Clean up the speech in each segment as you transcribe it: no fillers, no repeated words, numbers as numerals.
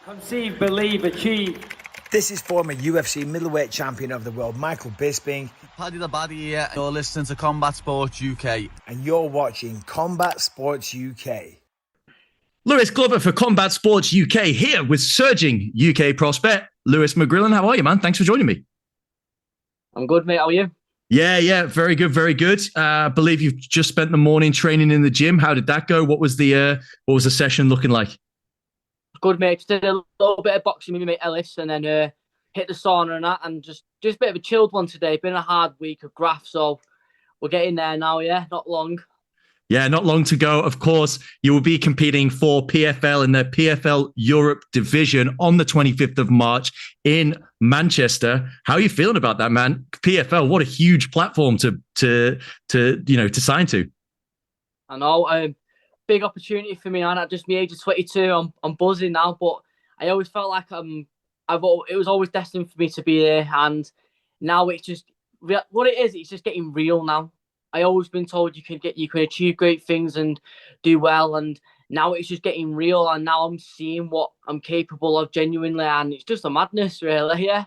Conceive, believe, achieve. This is former UFC middleweight champion of the world, Michael Bisping. Paddy the Baddy here. You're listening to Combat Sports UK. And you're watching Combat Sports UK. Lewis Glover for Combat Sports UK here with surging UK prospect, Lewis McGrillen. How are you, man? Thanks for joining me. I'm good, mate. How are you? Yeah. Very good, very good. I believe you've just spent the morning training in the gym. How did that go? What was the session looking like? Good, mate. Just did a little bit of boxing with my mate Ellis, and then hit the sauna and that, and just a bit of a chilled one today. Been a hard week of graphs, so we're getting there now. Yeah, not long. Yeah, not long to go. Of course, you will be competing for PFL in the PFL Europe division on the 25th of March in Manchester. How are you feeling about that, man? PFL, what a huge platform to sign to. I know. Big opportunity for me, and at just my age of 22, I'm buzzing now. But I always felt like it was always destined for me to be there, and now it's just what it is. It's just getting real now. I always been told you can achieve great things and do well, and now it's just getting real. And now I'm seeing what I'm capable of genuinely, and it's just a madness, really. Yeah.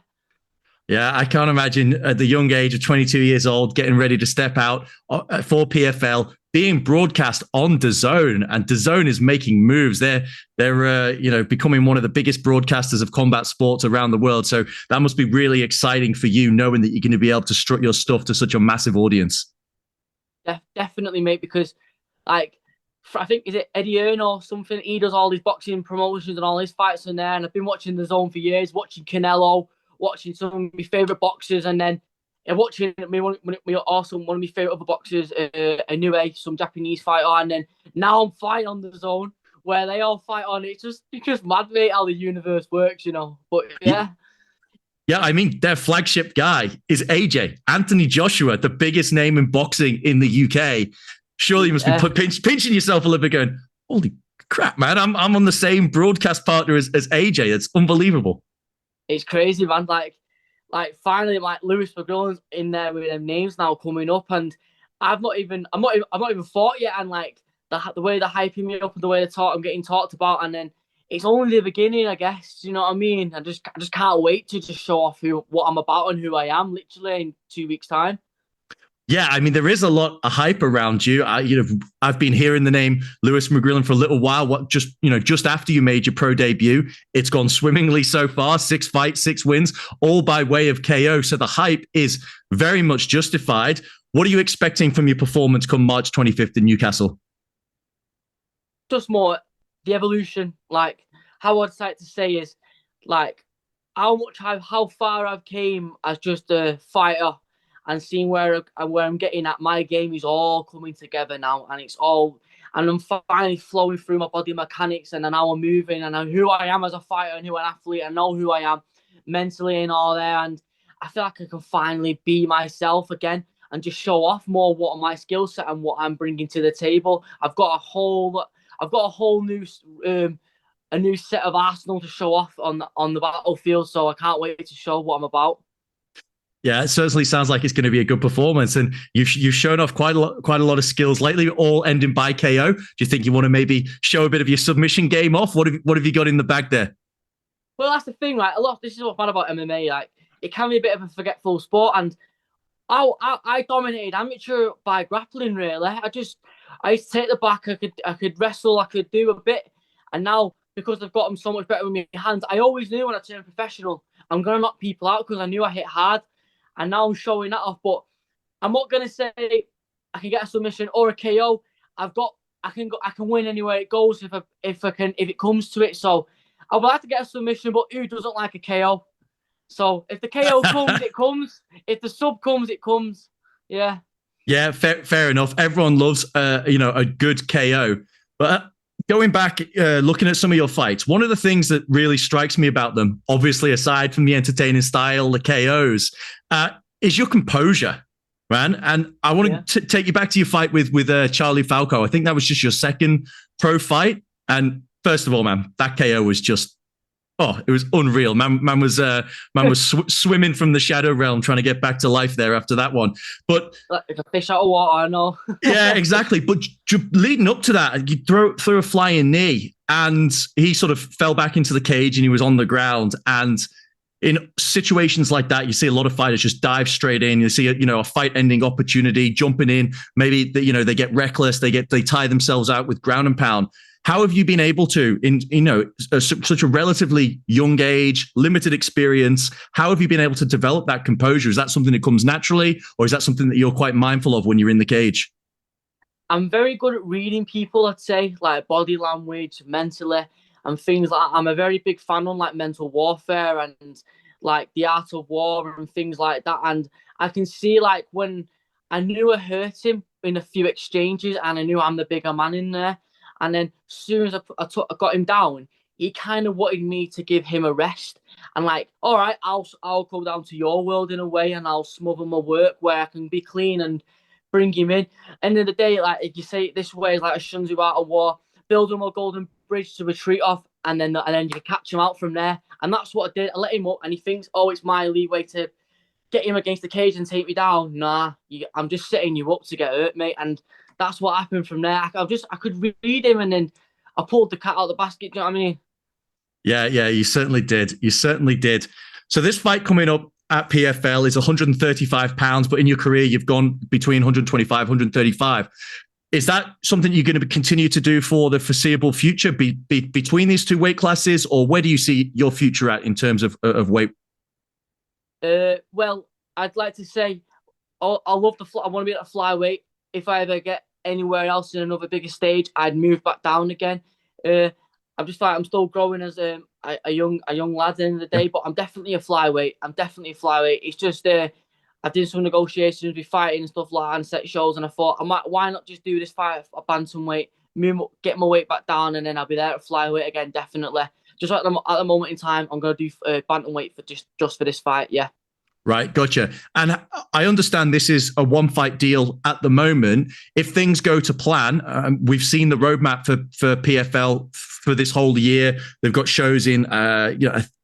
Yeah, I can't imagine at the young age of 22 years old getting ready to step out for PFL, being broadcast on DAZN, and DAZN is making moves. They're becoming one of the biggest broadcasters of combat sports around the world. So that must be really exciting for you, knowing that you're going to be able to strut your stuff to such a massive audience. Definitely, mate, because I think, is it Eddie Earn or something? He does all these boxing promotions and all his fights in there, and I've been watching DAZN for years, watching Canelo, watching some of my favourite boxers, and then watching one of my favourite other boxers, Inoue, some Japanese fighter, and then now I'm fighting on DAZN where they all fight on. It's just mad, mate, how the universe works, you know. But yeah. Yeah, I mean, their flagship guy is AJ, Anthony Joshua, the biggest name in boxing in the UK. Surely you must be pinching yourself a little bit going, holy crap, man, I'm on the same broadcast partner as AJ. It's unbelievable. It's crazy, man. Like finally, like Lewis McGrillen's in there with them names now coming up, and I'm not even fought yet, and like the way they're hyping me up and the way I'm getting talked about, and then it's only the beginning, I guess. You know what I mean? I just can't wait to just show off what I'm about and who I am, literally in 2 weeks' time. Yeah, I mean, there is a lot of hype around you. I've been hearing the name Lewis McGrillen for a little while. Just after you made your pro debut, it's gone swimmingly so far. 6 fights, 6 wins, all by way of KO. So the hype is very much justified. What are you expecting from your performance come March 25th in Newcastle? Just more the evolution. Like, how I'd like to say is like how far I've came as just a fighter. And seeing where I'm getting at, my game is all coming together now, and I'm finally flowing through my body mechanics, and now I'm moving, and I know who I am as a fighter and who an athlete. I know who I am mentally and all there, and I feel like I can finally be myself again and just show off more what my skill set and what I'm bringing to the table. I've got a whole new a new set of arsenal to show off on the battlefield, so I can't wait to show what I'm about. Yeah, it certainly sounds like it's going to be a good performance, and you've shown off quite a lot of skills lately, all ending by KO. Do you think you want to maybe show a bit of your submission game off? What have you got in the bag there? Well, that's the thing, right? This is what's bad about MMA. Like, it can be a bit of a forgetful sport, and I dominated amateur by grappling. Really, I used to take the back. I could wrestle. I could do a bit, and now because I've gotten so much better with my hands, I always knew when I turned professional, I'm gonna knock people out because I knew I hit hard. And now I'm showing that off, but I'm not gonna say I can get a submission or a KO. I can win anywhere it goes if it comes to it. So I would like to get a submission, but who doesn't like a KO? So if the KO comes, it comes. If the sub comes, it comes. Yeah. Yeah, fair enough. Everyone loves a good KO, but. Going back, looking at some of your fights, one of the things that really strikes me about them, obviously aside from the entertaining style, the KOs, is your composure, man. And I want to take you back to your fight with Charlie Falco. I think that was just your second pro fight. And first of all, man, that KO was just, it was unreal. Man was swimming from the shadow realm, trying to get back to life there after that one. But like a fish out of water, I know. Yeah, exactly. But leading up to that, you throw a flying knee, and he sort of fell back into the cage and he was on the ground. And in situations like that, you see a lot of fighters just dive straight in. You see a fight-ending opportunity, jumping in. Maybe they get reckless. They tie themselves out with ground and pound. How have you been able to, in such a relatively young age, limited experience, how have you been able to develop that composure? Is that something that comes naturally, or is that something that you're quite mindful of when you're in the cage? I'm very good at reading people, I'd say, like body language, mentally, and things like that. I'm a very big fan on like mental warfare and like the art of war and things like that. And I can see like when I knew I hurt him in a few exchanges and I knew I'm the bigger man in there. And then as soon as I got him down, he kind of wanted me to give him a rest. And like, all right, I'll go down to your world in a way and I'll smother my work where I can be clean and bring him in. End of the day, like if you say it this way, it's like a Sun Tzu art of war, build him a golden bridge to retreat off, and then you can catch him out from there. And that's what I did. I let him up, and he thinks, oh, it's my leeway to get him against the cage and take me down. Nah, I'm just setting you up to get hurt, mate. And that's what happened from there. I could read him, and then I pulled the cat out of the basket. Do you know what I mean? Yeah, you certainly did. You certainly did. So this fight coming up at PFL is 135 pounds, but in your career, you've gone between 125, 135. Is that something you're going to continue to do for the foreseeable future between these two weight classes, or where do you see your future at in terms of weight? Well, I'd like to say I want to be at a flyweight. If I ever get anywhere else in another bigger stage, I'd move back down again. I'm still growing as a young lad at the end of the day, but I'm definitely a flyweight. It's just I did some negotiations with fighting and stuff like that and set shows, and I thought why not just do this fight at bantamweight, get my weight back down, and then I'll be there at flyweight again. Definitely. Just at the moment in time, I'm gonna do bantamweight for just for this fight. Yeah. Right, gotcha. And I understand this is a one-fight deal at the moment. If things go to plan, we've seen the roadmap for PFL for this whole year. They've got shows in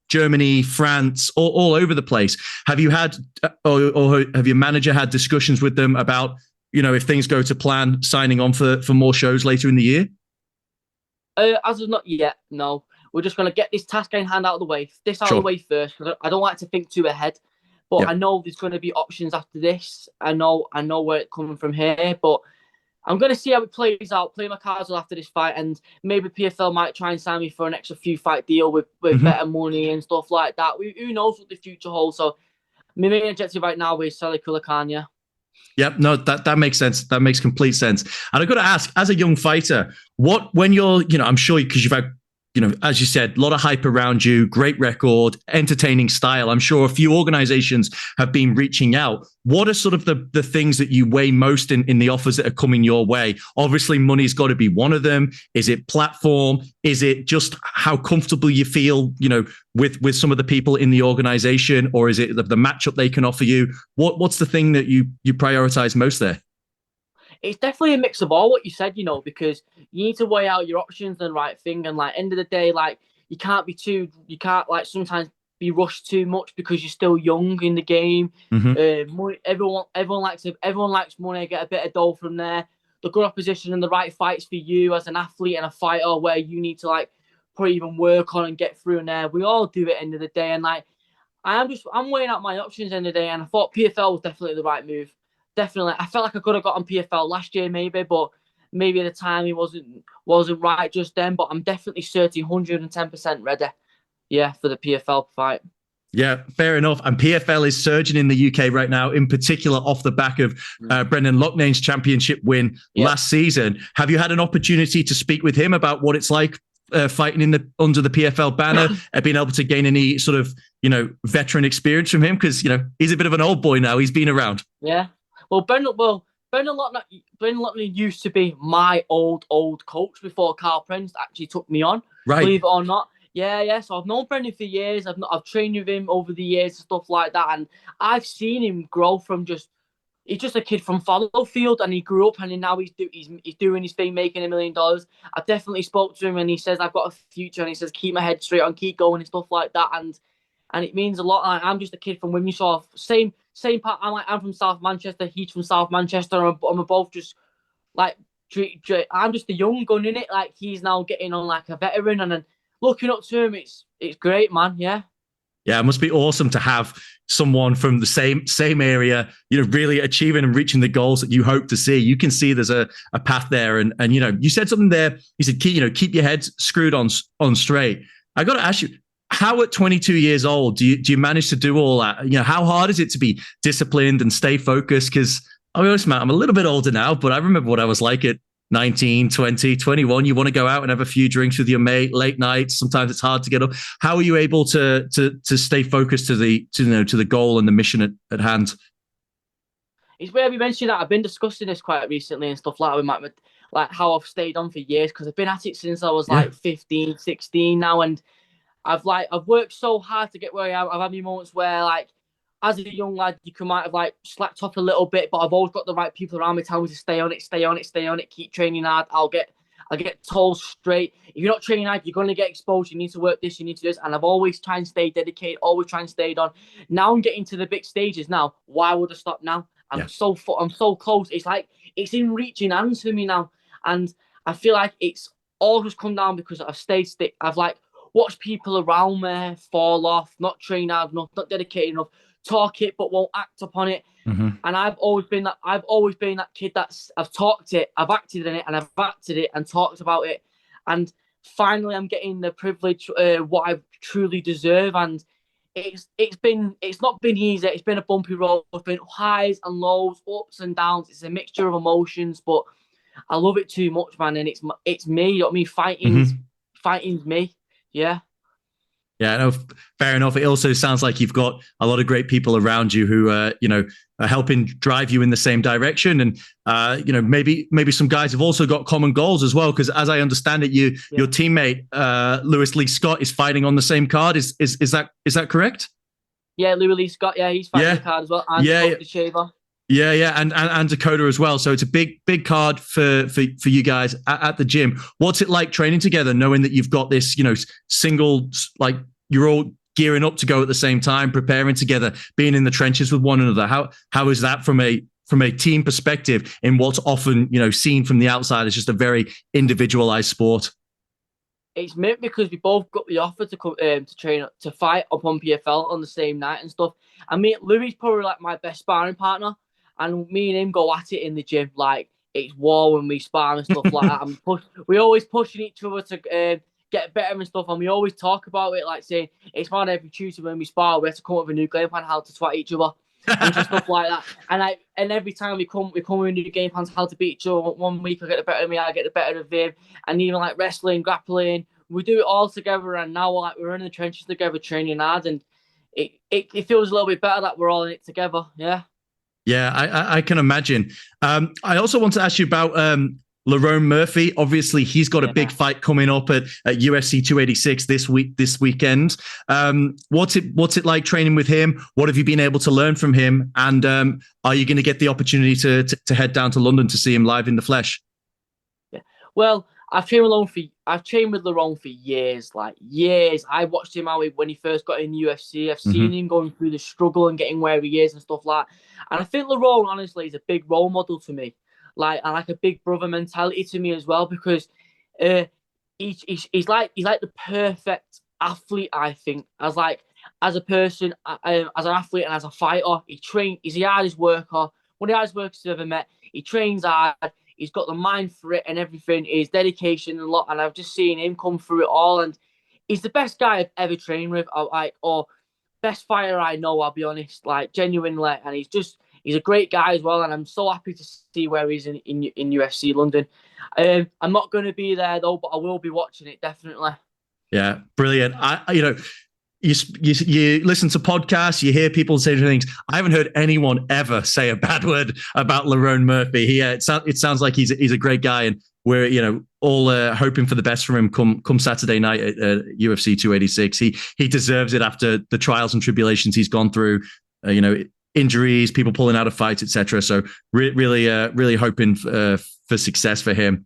Germany, France, all over the place. Have you had, or have your manager had discussions with them about, if things go to plan, signing on for more shows later in the year? As of not yet, no. We're just going to get this task in hand out of the way. Out of the way first. I don't like to think too ahead. But I know there's going to be options after this. I know where it's coming from here, but I'm going to see how it plays out, play my cards after this fight, and maybe PFL might try and sign me for an extra few fight deal with better money and stuff like that. Who knows what the future holds? So my main objective right now is Salih Kulucan, yeah. Yep, no, that makes sense. That makes complete sense. And I've got to ask, as a young fighter, when you're, I'm sure because you've had, as you said, a lot of hype around you, great record, entertaining style. I'm sure a few organizations have been reaching out. What are sort of the things that you weigh most in the offers that are coming your way? Obviously, money's got to be one of them. Is it platform? Is it just how comfortable you feel, with some of the people in the organization? Or is it the matchup they can offer you? What's the thing that you prioritize most there? It's definitely a mix of all what you said, because you need to weigh out your options and the right thing. And like end of the day, like you can't like sometimes be rushed too much because you're still young in the game. Money, everyone likes money. Get a bit of dough from there. The good opposition and the right fights for you as an athlete and a fighter, where you need to like put even work on and get through in there. We all do it at the end of the day, and like I'm weighing out my options at the end of the day, and I thought PFL was definitely the right move. Definitely. I felt like I could have got on PFL last year maybe, but maybe the timing wasn't right just then. But I'm definitely certain 110% ready, for the PFL fight. Yeah, fair enough. And PFL is surging in the UK right now, in particular off the back of Brendan Loughnane's championship win last season. Have you had an opportunity to speak with him about what it's like fighting under the PFL banner, being able to gain any sort of, veteran experience from him? Because, he's a bit of an old boy now. He's been around. Yeah. Well, Brendan Loughnane used to be my old coach before Carl Prince actually took me on. Right. Believe it or not. Yeah. So I've known Brendan for years. I've trained with him over the years and stuff like that, and I've seen him grow from he's just a kid from Fallowfield, and he grew up, and now he's doing his thing, making $1 million. I definitely spoke to him, and he says I've got a future, and he says keep my head straight on, keep going, and stuff like that, and it means a lot. I'm just a kid from Wimshaw, same part. I'm from South Manchester. He's from South Manchester. And we're both just like I'm just a young gun in it. Like he's now getting on like a veteran, and then looking up to him, it's great, man. Yeah. Yeah, it must be awesome to have someone from the same area, really achieving and reaching the goals that you hope to see. You can see there's a path there, and you said something there. You said keep your head screwed on straight. I got to ask you, how at 22 years old do you manage to do all that? How hard is it to be disciplined and stay focused? Because I'll be honest, Matt, I'm a little bit older now, but I remember what I was like at 19, 20, 21. You want to go out and have a few drinks with your mate, late nights. Sometimes it's hard to get up. How are you able to stay focused to the goal and the mission at hand? It's where we mentioned that I've been discussing this quite recently and stuff like that with like how I've stayed on for years, because I've been at it since I was like 15, 16 now, and I've worked so hard to get where I am. I've had my moments where, like, as a young lad, you might have like slacked off a little bit, but I've always got the right people around me telling me to stay on it, keep training hard. I'll get told straight, if you're not training hard, you're going to get exposed. You need to work this, you need to do this. And I've always tried and stay dedicated, always try and stay on. Now I'm getting to the big stages now. Why would I stop now? I'm so close. It's like, it's in reaching hands for me now. And I feel like it's all just come down because I've stayed stick. I've like watched people around me fall off, not train hard enough, not dedicated enough, talk it but won't act upon it. And I've always been that kid that's I've talked it, I've acted in it, and I've acted it and talked about it. And finally I'm getting the privilege what I truly deserve. And it's not been easy. It's been a bumpy road. It's been highs and lows, ups and downs. It's a mixture of emotions, but I love it too much, man. And it's me. You know what I mean? Fighting's me. Yeah. Yeah, no, fair enough. It also sounds like you've got a lot of great people around you who, are helping drive you in the same direction. And, maybe some guys have also got common goals as well. Because as I understand it, your teammate, Lewis Lee Scott, is fighting on the same card. Is that correct? Yeah, Lewis Lee Scott. Yeah, he's fighting the card as well. And the Shaver. Yeah, and Dakota as well. So it's a big card for you guys at the gym. What's it like training together, knowing that you've got this, single, like you're all gearing up to go at the same time, preparing together, being in the trenches with one another? How is that from a team perspective in what's often seen from the outside as just a very individualized sport? It's meant because we both got the offer to come to train to fight up on PFL on the same night and stuff. I mean, Louis probably like my best sparring partner. And me and him go at it in the gym. Like, it's war when we spar and stuff like that. We're always pushing each other to get better and stuff. And we always talk about it, like saying, it's fun every Tuesday when we spar, we have to come up with a new game plan, how to twat each other and just stuff like that. And every time we come with new game plans, how to beat each other. One week I get the better of me, I get the better of him. And even like wrestling, grappling, we do it all together. And now we're in the trenches together, training hard. And it feels a little bit better that we're all in it together. Yeah. Yeah, I can imagine. I also want to ask you about Lerone Murphy. Obviously, he's got a big fight coming up at UFC 286 this weekend. What's it like training with him? What have you been able to learn from him? And are you going to get the opportunity to head down to London to see him live in the flesh? Yeah. Well, I've trained with Lerone for years, like years. I watched him out when he first got in the UFC. I've seen him going through the struggle and getting where he is and stuff like that. And I think Lerone, honestly, is a big role model to me. Like, and like a big brother mentality to me as well, because he's like the perfect athlete, I think. As a person, as an athlete and as a fighter, he's the hardest worker. One of the hardest workers I've ever met. He trains hard. He's got the mind for it and everything. His dedication and and I've just seen him come through it all. And he's the best guy I've ever trained with, or best fighter I know. I'll be honest, like genuinely. And he's a great guy as well. And I'm so happy to see where he's in UFC London. I'm not going to be there though, but I will be watching it definitely. Yeah, brilliant. You listen to podcasts, you hear people say things. I haven't heard anyone ever say a bad word about Lerone Murphy. It sounds like he's a great guy, and we're all hoping for the best for him come Saturday night at UFC 286. He deserves it after the trials and tribulations he's gone through. Injuries, people pulling out of fights, etc. So really hoping for success for him.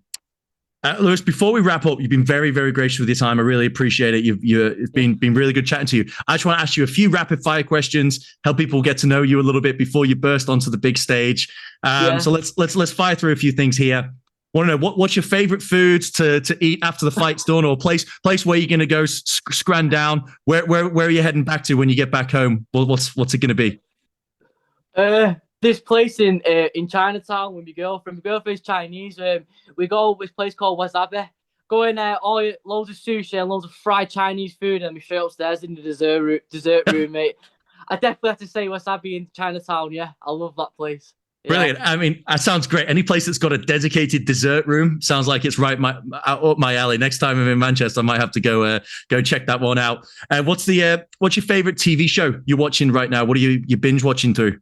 Lewis, before we wrap up, you've been very, very gracious with your time. I really appreciate it. It's been really good chatting to you. I just want to ask you a few rapid fire questions, help people get to know you a little bit before you burst onto the big stage. So let's fire through a few things here. Want to know what's your favorite foods to eat after the fight's done, or place where you're going to go scran down? Where are you heading back to when you get back home? Well, what's it going to be? This place in Chinatown with my girlfriend. My girlfriend's Chinese. We go this place called Wasabi. Go in there, loads of sushi and loads of fried Chinese food, and we straight upstairs in the dessert room, mate. I definitely have to say Wasabi in Chinatown. Yeah, I love that place. Yeah. Brilliant. I mean, that sounds great. Any place that's got a dedicated dessert room sounds like it's right up my alley. Next time I'm in Manchester, I might have to go check that one out. What's your favorite TV show you're watching right now? What are you binge watching through?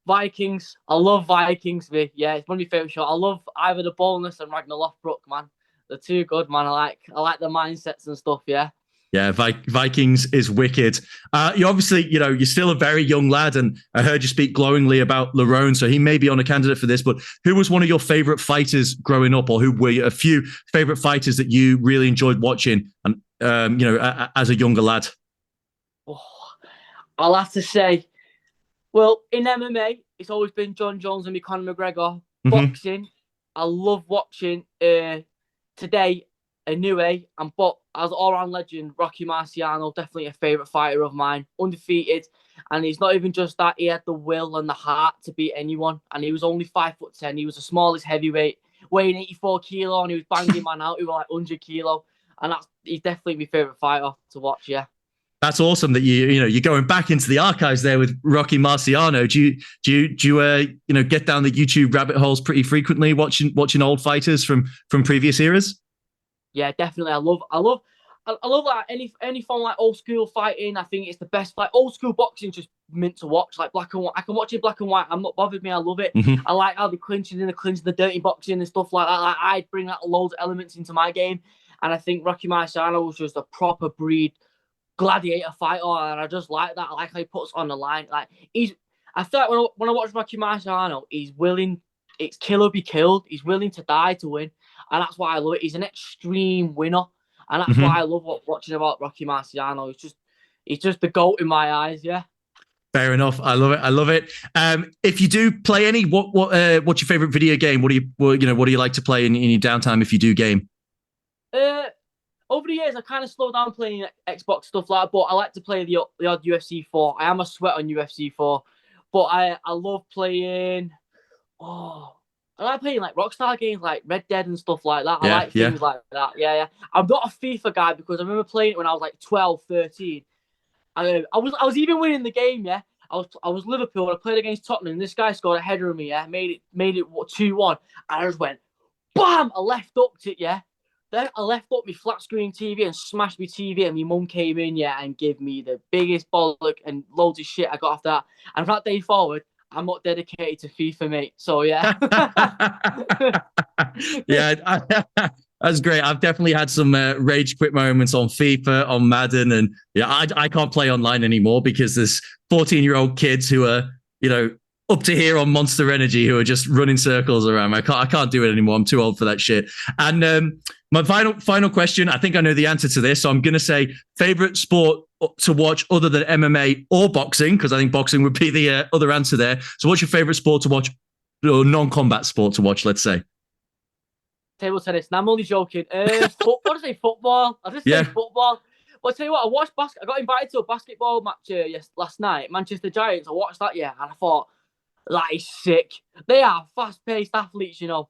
Vikings. I love Vikings, mate. Yeah, it's one of my favorite shows. I love either the Bonus and Ragnar Lothbrok, man. They're too good, man. I like the mindsets and stuff. Yeah. Yeah, Vikings is wicked. You obviously, you're still a very young lad, and I heard you speak glowingly about Lerone, so he may be on a candidate for this. But who was one of your favorite fighters growing up, or who were a few favorite fighters that you really enjoyed watching, and as a younger lad? Oh, I'll have to say, well, in MMA, it's always been John Jones and me, Conor McGregor. Mm-hmm. Boxing, I love watching. Today, Inoue and as all-round legend, Rocky Marciano, definitely a favourite fighter of mine, undefeated, and he's not even just that, he had the will and the heart to beat anyone, and he was only 5'10", he was the smallest heavyweight, weighing 84 kilo, and he was banging man out who were like 100 kilo, and he's definitely my favourite fighter to watch, yeah. That's awesome that you're going back into the archives there with Rocky Marciano. Do you get down the YouTube rabbit holes pretty frequently, watching old fighters from previous eras? Yeah, definitely. I love like any form like old school fighting. I think it's the best. Like old school boxing, just meant to watch. Like black and white, I can watch it black and white. I'm not bothered me. I love it. Mm-hmm. I like how the clinching, the dirty boxing and stuff like that. Like I bring that loads of elements into my game, and I think Rocky Marciano was just a proper breed gladiator fighter, and I just like that. I like how he puts on the line. Like I feel like when I watch Rocky Marciano, he's willing. It's kill or be killed. He's willing to die to win, and that's why I love it. He's an extreme winner, and that's why I love watching about Rocky Marciano. He's just the GOAT in my eyes. Yeah. Fair enough. I love it. If you do play any, what's your favorite video game? What do you like to play in your downtime if you do game? Over the years, I kind of slowed down playing Xbox stuff like that, but I like to play the odd UFC 4. I am a sweat on UFC 4, but I love playing. I like playing like Rockstar games like Red Dead and stuff like that. I like things like that. Yeah. I'm not a FIFA guy because I remember playing it when I was like 12, 13. I was even winning the game. Yeah, I was Liverpool. I played against Tottenham. And this guy scored a header on me. Yeah, made it 2-1. And I just went, bam! I left up it. Yeah. Then I left up my flat screen TV and smashed my TV, and my mum came in, and gave me the biggest bollock and loads of shit I got after that. And from that day forward, I'm not dedicated to FIFA, mate. So, yeah. That's great. I've definitely had some rage quit moments on FIFA, on Madden, and I can't play online anymore because there's 14-year-old kids who are, up to here on Monster Energy who are just running circles around. I can't do it anymore. I'm too old for that shit. And my final question, I think I know the answer to this. So I'm going to say favorite sport to watch other than MMA or boxing, because I think boxing would be the other answer there. So what's your favorite sport to watch, or non-combat sport to watch, let's say? Table tennis. No, I'm only joking. Football. I just say football. But I'll tell you what, I got invited to a basketball match last night, Manchester Giants. I watched that, and I thought, that is sick. They are fast-paced athletes, I'm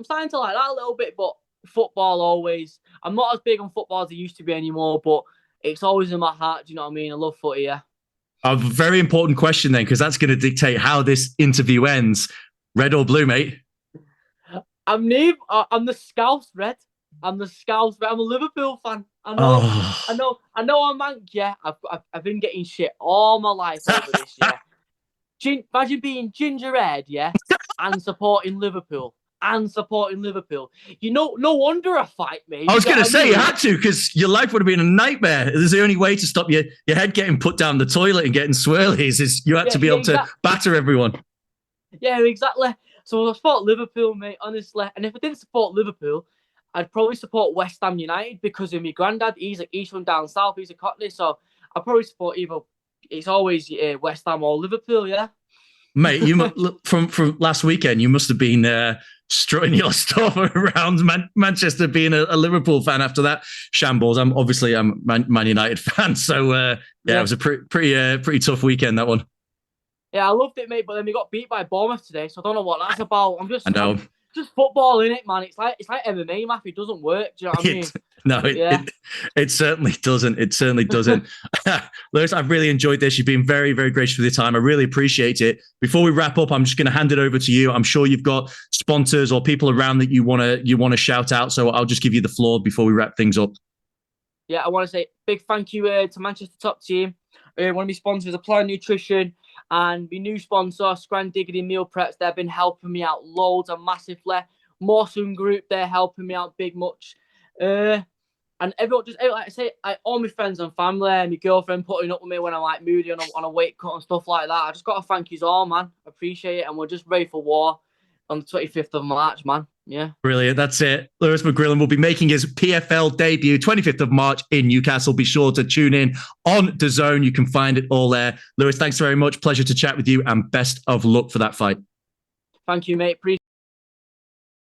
starting to like that a little bit, but football always. I'm not as big on football as I used to be anymore, but it's always in my heart. Do you know what I mean? I love footy, yeah. A very important question then, because that's going to dictate how this interview ends. Red or blue, mate? I'm the Scouse Red. I'm the Scouse Red. I'm a Liverpool fan. I know. I'm mank. Yeah, I've been getting shit all my life over this. Yeah. Imagine being ginger red, yeah, and supporting Liverpool. No wonder I fight, mate. I was going to say, you had to, because your life would have been a nightmare. There's the only way to stop your head getting put down the toilet and getting swirlies is you had to be able to batter everyone. Yeah, exactly. So I support Liverpool, mate, honestly. And if I didn't support Liverpool, I'd probably support West Ham United because of my granddad. He's from down south. He's a Cockney, so I'd probably support either. It's always West Ham or Liverpool, yeah. Mate, from last weekend, you must have been strutting your stuff around Manchester, being a Liverpool fan after that shambles. I'm Man United fan, so it was a pretty tough weekend, that one. Yeah, I loved it, mate. But then we got beat by Bournemouth today, so I don't know what that's about. I know. Just football, innit, man? It's like MMA, Matthew. It doesn't work. Do you know what I mean? No, it certainly doesn't. It certainly doesn't. Lewis, I've really enjoyed this. You've been very, very gracious with your time. I really appreciate it. Before we wrap up, I'm just going to hand it over to you. I'm sure you've got sponsors or people around that you want to shout out. So I'll just give you the floor before we wrap things up. Yeah, I want to say big thank you to Manchester Top Team. One of my sponsors, Apply Nutrition, and my new sponsor, Scran Diggity Meal Preps. They've been helping me out loads and massively. Mawson Group, they're helping me out big much. And everyone, like I say, all my friends and family, and my girlfriend putting up with me when I'm like moody on a weight cut and stuff like that. I just got to thank you all, man. Appreciate it. And we're just ready for war on the 25th of March, man. Yeah. Brilliant. That's it. Lewis McGrillen will be making his PFL debut 25th of March in Newcastle. Be sure to tune in on DAZN. You can find it all there. Lewis, thanks very much. Pleasure to chat with you and best of luck for that fight. Thank you, mate. Appreciate